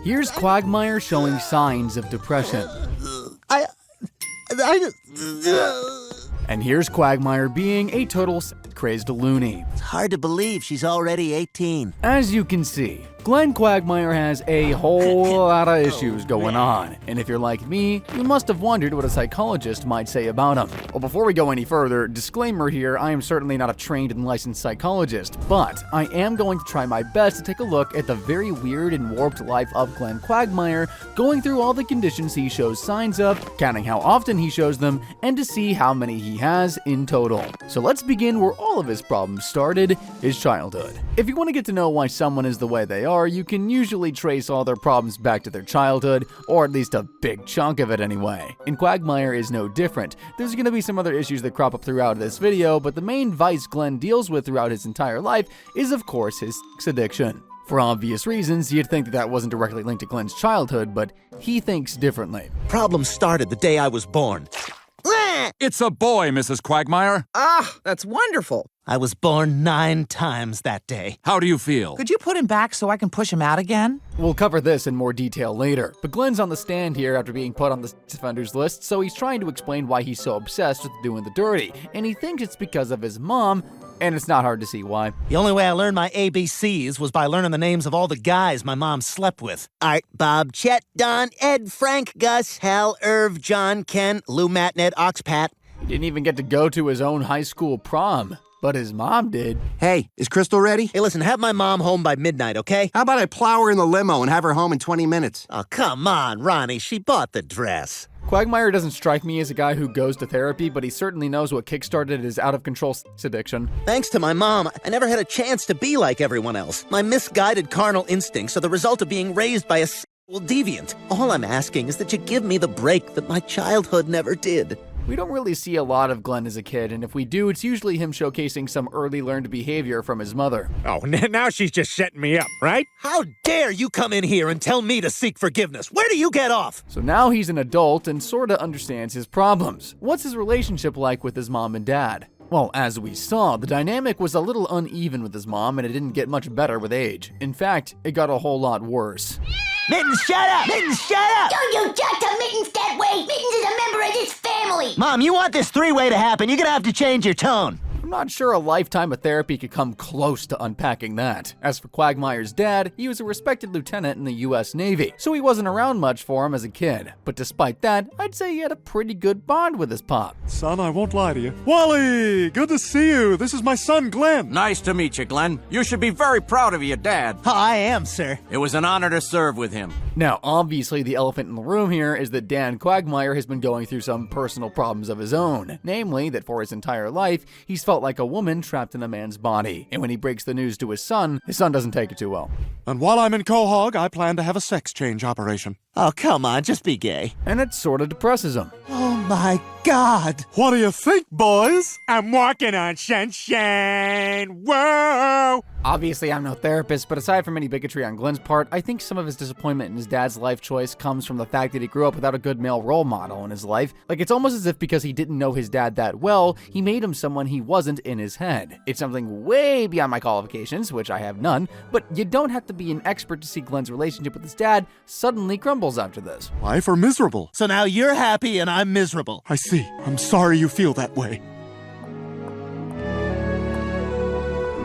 Here's Quagmire showing signs of depression. And here's Quagmire being a total crazed loony. It's hard to believe she's already 18. As you can see, Glenn Quagmire has a whole lot of issues going on, and if you're like me, you must have wondered what a psychologist might say about him. Well, before we go any further, disclaimer here, I am certainly not a trained and licensed psychologist, but I am going to try my best to take a look at the very weird and warped life of Glenn Quagmire, going through all the conditions he shows signs of, counting how often he shows them, and to see how many he has in total. So let's begin where all of his problems started, his childhood. If you want to get to know why someone is the way they are, you can usually trace all their problems back to their childhood, or at least a big chunk of it anyway. And Quagmire is no different. There's going to be some other issues that crop up throughout this video, but the main vice Glenn deals with throughout his entire life is of course his sex addiction. For obvious reasons, you'd think that wasn't directly linked to Glenn's childhood, but he thinks differently. Problem started the day I was born. It's a boy, Mrs. Quagmire. Ah, that's wonderful. I was born 9 times that day. How do you feel? Could you put him back so I can push him out again? We'll cover this in more detail later, but Glenn's on the stand here after being put on the sex offenders list, so he's trying to explain why he's so obsessed with doing the dirty, and he thinks it's because of his mom, and it's not hard to see why. The only way I learned my ABCs was by learning the names of all the guys my mom slept with. Art, Bob, Chet, Don, Ed, Frank, Gus, Hal, Irv, John, Ken, Lou, Matt, Ned, Ox, Pat. He didn't even get to go to his own high school prom, but his mom did. Hey, is Crystal ready? Hey, listen, have my mom home by midnight, okay? How about I plow her in the limo and have her home in 20 minutes? Oh, come on, Ronnie. She bought the dress. Quagmire doesn't strike me as a guy who goes to therapy, but he certainly knows what kickstarted his out-of-control sex addiction. Thanks to my mom, I never had a chance to be like everyone else. My misguided carnal instincts are the result of being raised by a sexual deviant. All I'm asking is that you give me the break that my childhood never did. We don't really see a lot of Glenn as a kid, and if we do, it's usually him showcasing some early learned behavior from his mother. Oh, now she's just setting me up, right? How dare you come in here and tell me to seek forgiveness? Where do you get off? So now he's an adult and sorta understands his problems. What's his relationship like with his mom and dad? Well, as we saw, the dynamic was a little uneven with his mom, and it didn't get much better with age. In fact, it got a whole lot worse. Mittens, shut up! Mittens, shut up! Don't you talk to Mittens that way! Mittens is a member of this family! Mom, you want this 3-way to happen, you're gonna have to change your tone. I'm not sure a lifetime of therapy could come close to unpacking that. As for Quagmire's dad, he was a respected lieutenant in the US Navy, so he wasn't around much for him as a kid. But despite that, I'd say he had a pretty good bond with his pop. Son, I won't lie to you. Wally, good to see you. This is my son, Glenn. Nice to meet you, Glenn. You should be very proud of your dad. Oh, I am, sir. It was an honor to serve with him. Now, obviously the elephant in the room here is that Dan Quagmire has been going through some personal problems of his own. Namely, that for his entire life, he's felt like a woman trapped in a man's body. And when he breaks the news to his son doesn't take it too well. And while I'm in Quahog, I plan to have a sex change operation. Oh, come on, just be gay. And it sorta depresses him. Oh my God. What do you think, boys? I'm walking on sunshine. Whoa! Obviously, I'm no therapist, but aside from any bigotry on Glenn's part, I think some of his disappointment in his dad's life choice comes from the fact that he grew up without a good male role model in his life. Like, it's almost as if because he didn't know his dad that well, he made him someone he wasn't in his head. It's something way beyond my qualifications, which I have none, but you don't have to be an expert to see Glenn's relationship with his dad suddenly crumbles after this. Life or miserable? So now you're happy and I'm miserable. I see. I'm sorry you feel that way.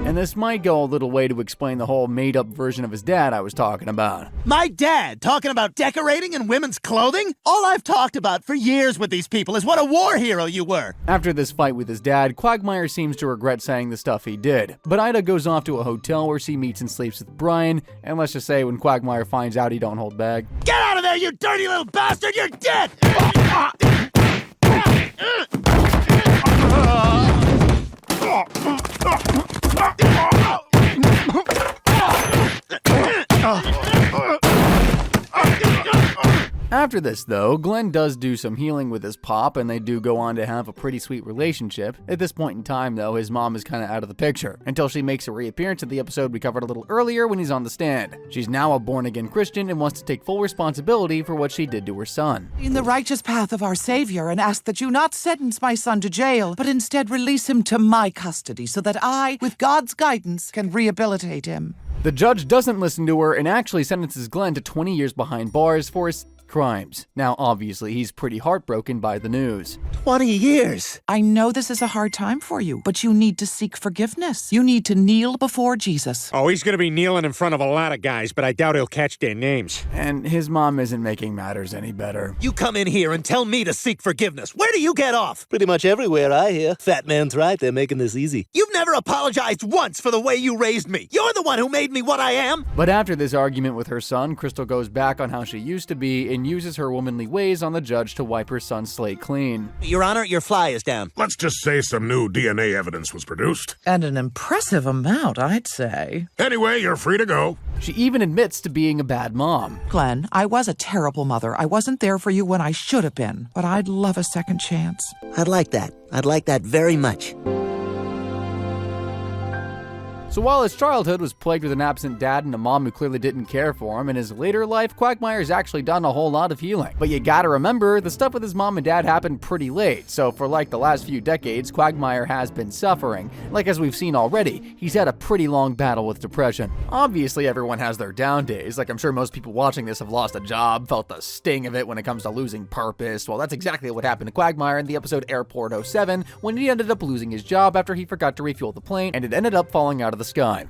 And this might go a little way to explain the whole made-up version of his dad I was talking about. My dad talking about decorating in women's clothing? All I've talked about for years with these people is what a war hero you were. After this fight with his dad, Quagmire seems to regret saying the stuff he did. But Ida goes off to a hotel where she meets and sleeps with Brian, and let's just say when Quagmire finds out he don't hold back. Get out of there, you dirty little bastard! You're dead! After this, though, Glenn does do some healing with his pop, and they do go on to have a pretty sweet relationship. At this point in time, though, his mom is kind of out of the picture, until she makes a reappearance in the episode we covered a little earlier when he's on the stand. She's now a born-again Christian and wants to take full responsibility for what she did to her son. In the righteous path of our Savior, and ask that you not sentence my son to jail, but instead release him to my custody so that I, with God's guidance, can rehabilitate him. The judge doesn't listen to her and actually sentences Glenn to 20 years behind bars for his crimes. Now, obviously, he's pretty heartbroken by the news. 20 years. I know this is a hard time for you, but you need to seek forgiveness. You need to kneel before Jesus. Oh, he's gonna be kneeling in front of a lot of guys, but I doubt he'll catch their names. And his mom isn't making matters any better. You come in here and tell me to seek forgiveness. Where do you get off? Pretty much everywhere, I hear. Fat man's right, they're making this easy. You've never apologized once for the way you raised me. You're the one who made me what I am. But after this argument with her son, Crystal goes back on how she used to be and uses her womanly ways on the judge to wipe her son's slate clean. Your Honor, your fly is down. Let's just say some new DNA evidence was produced. And an impressive amount, I'd say. Anyway, you're free to go. She even admits to being a bad mom. Glenn, I was a terrible mother. I wasn't there for you when I should have been, but I'd love a second chance. I'd like that. I'd like that very much. So while his childhood was plagued with an absent dad and a mom who clearly didn't care for him, in his later life, Quagmire's actually done a whole lot of healing. But you gotta remember, the stuff with his mom and dad happened pretty late, so for like the last few decades, Quagmire has been suffering. Like as we've seen already, he's had a pretty long battle with depression. Obviously everyone has their down days, like I'm sure most people watching this have lost a job, felt the sting of it when it comes to losing purpose. Well, that's exactly what happened to Quagmire in the episode Airport 07, when he ended up losing his job after he forgot to refuel the plane, and it ended up falling out of the sky.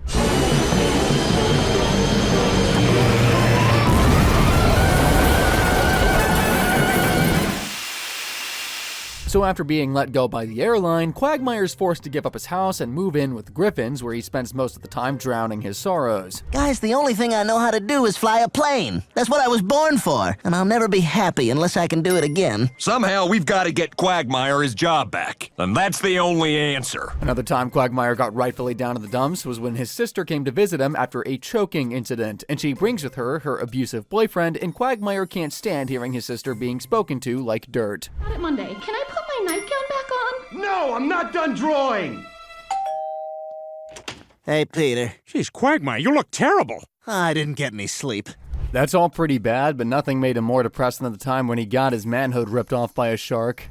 So after being let go by the airline, Quagmire is forced to give up his house and move in with Griffins, where he spends most of the time drowning his sorrows. Guys, the only thing I know how to do is fly a plane. That's what I was born for, and I'll never be happy unless I can do it again. Somehow we've got to get Quagmire his job back, and that's the only answer. Another time Quagmire got rightfully down in the dumps was when his sister came to visit him after a choking incident, and she brings with her her abusive boyfriend, and Quagmire can't stand hearing his sister being spoken to like dirt. Got it Monday. Can I put my nightgown back on? No, I'm not done drawing! Hey, Peter. Jeez, Quagmire, you look terrible. I didn't get any sleep. That's all pretty bad, but nothing made him more depressed than the time when he got his manhood ripped off by a shark.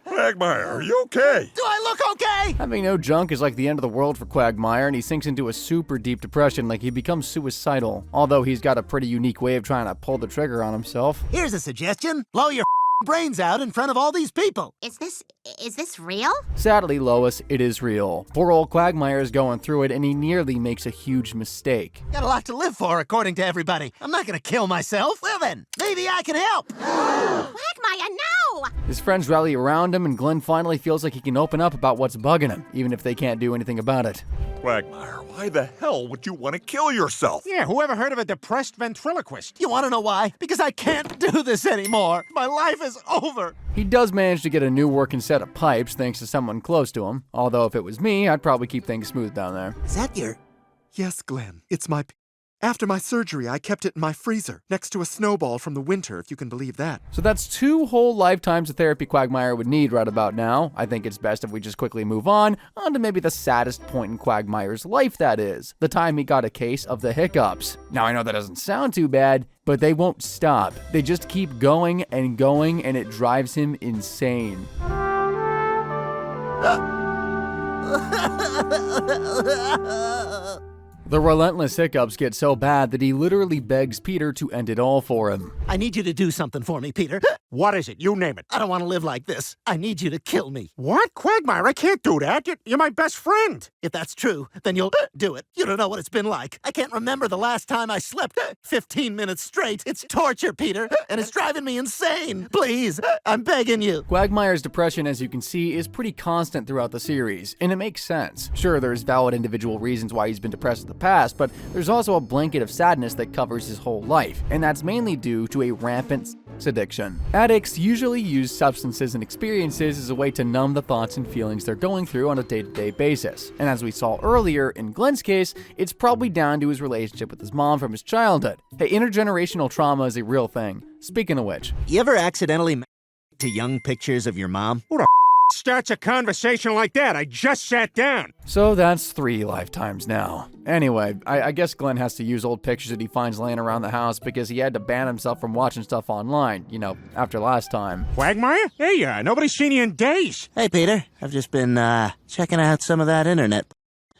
Quagmire, are you okay? Do I look okay? Having no junk is like the end of the world for Quagmire, and he sinks into a super deep depression, like he becomes suicidal. Although he's got a pretty unique way of trying to pull the trigger on himself. Here's a suggestion. Blow your brains out in front of all these people. Is this real? Sadly, Lois, it is real. Poor old Quagmire is going through it, and he nearly makes a huge mistake. Got a lot to live for, according to everybody. I'm not gonna kill myself. Well then, maybe I can help. Quagmire, no! His friends rally around him, and Glenn finally feels like he can open up about what's bugging him, even if they can't do anything about it. Quagmire, why the hell would you want to kill yourself? Yeah, whoever heard of a depressed ventriloquist? You wanna know why? Because I can't do this anymore. My life is over. He does manage to get a new working set of pipes thanks to someone close to him, although if it was me, I'd probably keep things smooth down there. Is that your... Yes, Glenn, it's my... After my surgery, I kept it in my freezer, next to a snowball from the winter, if you can believe that. So that's 2 whole lifetimes of therapy Quagmire would need right about now. I think it's best if we just quickly move on to maybe the saddest point in Quagmire's life, that is. The time he got a case of the hiccups. Now, I know that doesn't sound too bad, but they won't stop. They just keep going, and it drives him insane. The relentless hiccups get so bad that he literally begs Peter to end it all for him. I need you to do something for me, Peter. What is it? You name it. I don't want to live like this. I need you to kill me. What? Quagmire, I can't do that. You're my best friend. If that's true, then you'll do it. You don't know what it's been like. I can't remember the last time I slept 15 minutes straight. It's torture, Peter, and it's driving me insane. Please, I'm begging you. Quagmire's depression, as you can see, is pretty constant throughout the series, and it makes sense. Sure, there's valid individual reasons why he's been depressed in the past, but there's also a blanket of sadness that covers his whole life, and that's mainly due to a rampant sex addiction. Addicts usually use substances and experiences as a way to numb the thoughts and feelings they're going through on a day-to-day basis. And as we saw earlier, in Glenn's case, it's probably down to his relationship with his mom from his childhood. Hey, intergenerational trauma is a real thing. Speaking of which, You ever accidentally to young pictures of your mom? Who the starts a conversation like that? I just sat down. so that's 3 lifetimes now. Anyway, I guess Glenn has to use old pictures that he finds laying around the house because he had to ban himself from watching stuff online, you know, after last time. Quagmire? Hey, nobody's seen you in days. Hey, Peter. I've just been, checking out some of that internet.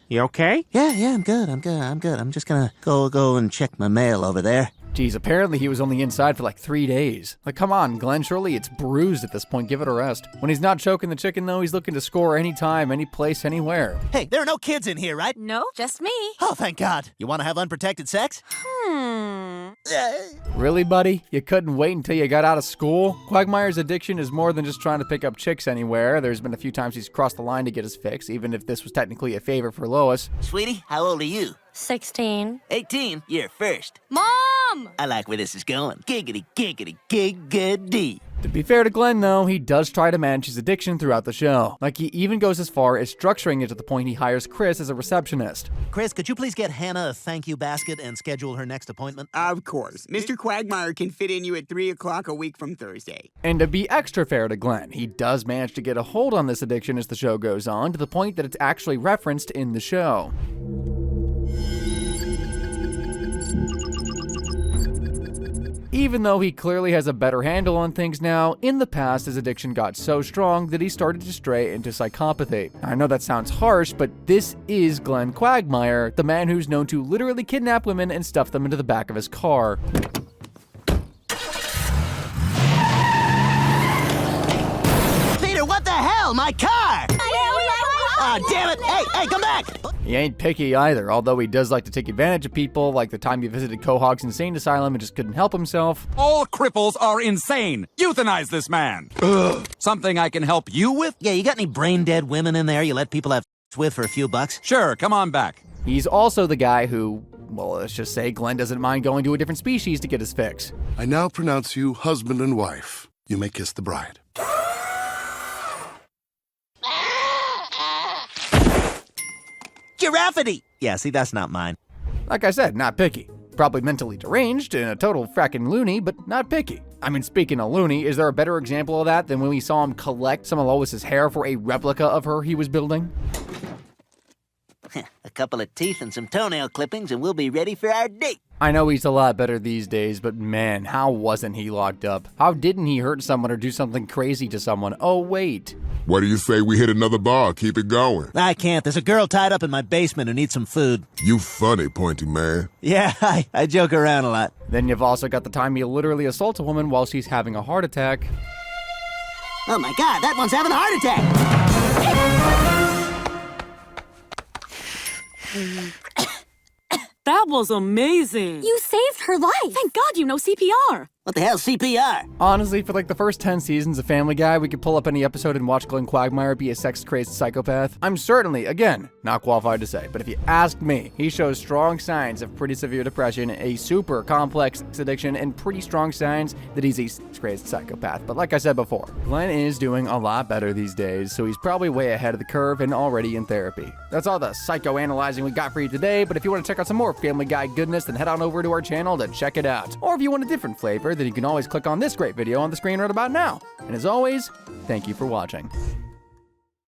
You okay? Yeah, I'm good. I'm just gonna go and check my mail over there. Geez, apparently he was only inside for like 3 days. Like, come on, Glenn, surely it's bruised at this point, give it a rest. When he's not choking the chicken, though, he's looking to score anytime, any place, anywhere. Hey, there are no kids in here, right? No, just me. Oh, thank God. You want to have unprotected sex? Really, buddy? You couldn't wait until you got out of school? Quagmire's addiction is more than just trying to pick up chicks anywhere. There's been a few times he's crossed the line to get his fix, even if this was technically a favor for Lois. Sweetie, how old are you? 16. 18. You're first. Mom! I like where this is going. Giggity, giggity, giggity. To be fair to Glenn, though, he does try to manage his addiction throughout the show. Like, he even goes as far as structuring it to the point he hires Chris as a receptionist. Chris, could you please get Hannah a thank you basket and schedule her next appointment? Of course. Mr. Quagmire can fit in you at 3 o'clock a week from Thursday. And to be extra fair to Glenn, he does manage to get a hold on this addiction as the show goes on, to the point that it's actually referenced in the show. Even though he clearly has a better handle on things now, in the past his addiction got so strong that he started to stray into psychopathy. I know that sounds harsh, but this is Glenn Quagmire, the man who's known to literally kidnap women and stuff them into the back of his car. Peter, what the hell? My car! Oh, damn it! Hey, come back! He ain't picky either, although he does like to take advantage of people, like the time he visited Quahog's insane asylum and just couldn't help himself. All cripples are insane. Euthanize this man. Something I can help you with? Yeah, you got any brain-dead women in there you let people have with for a few bucks? Sure, come on back. He's also the guy who, well, let's just say Glenn doesn't mind going to a different species to get his fix. I now pronounce you husband and wife. You may kiss the bride. Giraffity! Yeah, see, that's not mine. Like I said, not picky. Probably mentally deranged and a total frackin' loony, but not picky. I mean, speaking of loony, is there a better example of that than when we saw him collect some of Lois's hair for a replica of her he was building? A couple of teeth and some toenail clippings and we'll be ready for our date. I know he's a lot better these days, but man, how wasn't he locked up? How didn't he hurt someone or do something crazy to someone? Oh, wait. What do you say we hit another bar? Keep it going. I can't. There's a girl tied up in my basement who needs some food. You funny, Pointy Man. Yeah, I joke around a lot. Then you've also got the time he literally assaults a woman while she's having a heart attack. Oh my God, that one's having a heart attack! That was amazing. You saved her life. Thank God you know CPR. What the hell's CPR? Honestly, for like the first 10 seasons of Family Guy, we could pull up any episode and watch Glenn Quagmire be a sex-crazed psychopath. I'm certainly, again, not qualified to say, but if you ask me, he shows strong signs of pretty severe depression, a super complex sex addiction, and pretty strong signs that he's a sex-crazed psychopath. But like I said before, Glenn is doing a lot better these days, so he's probably way ahead of the curve and already in therapy. That's all the psychoanalyzing we got for you today, but if you want to check out some more Family Guy goodness, then head on over to our channel to check it out. Or if you want a different flavor, then you can always click on this great video on the screen right about now. And as always, thank you for watching.